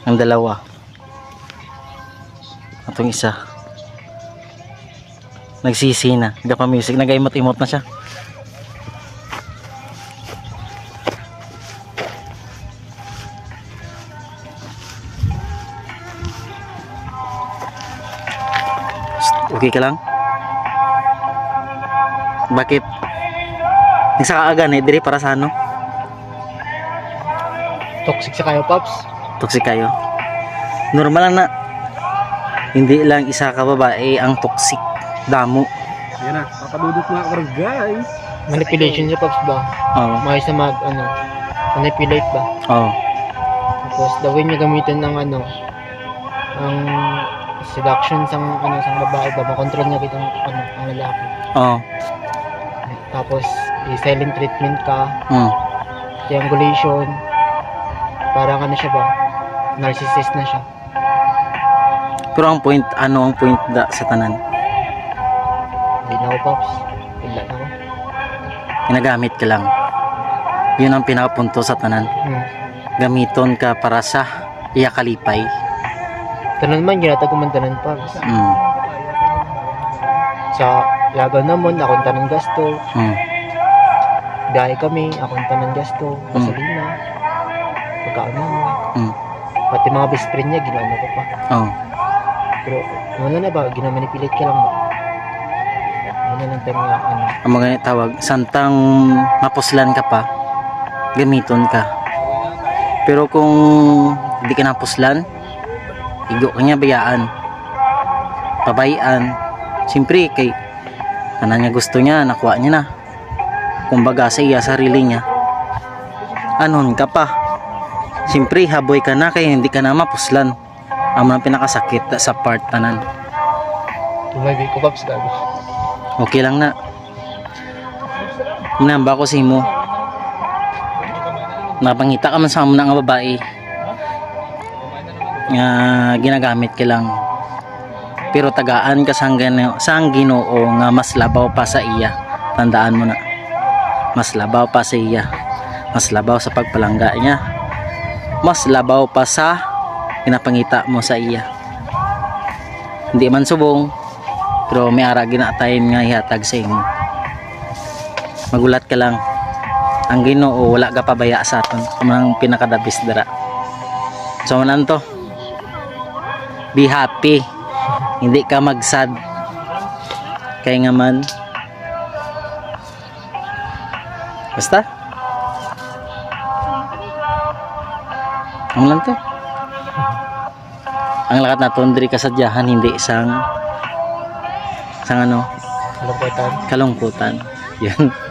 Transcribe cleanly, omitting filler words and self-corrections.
Ang dalawa. Atong isa. Nagsisi na. Nagpa-music. Nag-imot-imot na siya. Okay ka lang? Bakit? Nagsakaagan eh. Diri para sa ano? Toxic sa kayo, Pops. Toxic kayo. Normal lang na. Hindi lang isa ka babae ang toxic. Damo. Yan na, papadudot mga guys. Manipulation niya, Pops ba? Oo. Mahal sa manipulate ba? Oo. Tapos the way niya gamitin ng ang seduction sang babae ba, makontrol niya kitang ang lalaki. Oo. Tapos i-silent treatment ka, Mm. triangulation, parang siya ba? Narcissist na siya. Pero ang point, ano ang point sa tanan? Hindi na ako, Pops. Wala na ako. Ginagamit ka lang. Yun ang pinakapunto sa tanan. Gamiton ka para sa iyakalipay. Tanan man, ginatag ko man tanan, Pops. Mm. Sa yaga naman, akong tanang gasto. Mm. Biyahe kami, akong tanang gasto. Gasolina. Pagkaan mo. Mm. Pati mga best friend niya, ginawa ko pa. Oo. Pero, wala na ba? Ginamanipulate ka lang ba? Ano lang tayo nga, Ang mga tawag, santang mapuslan ka pa, gamiton ka. Pero kung hindi ka napuslan, igo ka niya bayaan. Pabayaan. Siyempre, kay ano niya gusto niya, nakuha niya na. Kumbaga sa iya, sarili niya. Anon ka pa. Siyempre, haboy ka na kaya hindi ka na mapuslan. Ang mga pinakasakit sa part tanan. tumagi ko, Pops, gago. Okay lang na. Namba ko sa imo. Napangita ka man sa amo na nga babae. Nga ginagamit ka lang. Pero tagaan ka sang Ginoo nga mas labaw pa sa iya. Tandaan mo na. Mas labaw pa sa iya. Mas labaw sa pagpalangga niya. Mas labaw pa sa pinapangita mo sa iya. Hindi man subong, pero may ara gina time nga ihatag sa imo. Magulat ka lang. Ang Ginoo wala ka pabaya sa aton. Ang pinakadabis dara. So manan to. Be happy. Hindi ka magsad. Kaya nga man. Basta. Ang lang to. Ang lakat na tundri kasadyahan, hindi isang ano, Kalungkutan. kalungkutan. Yan.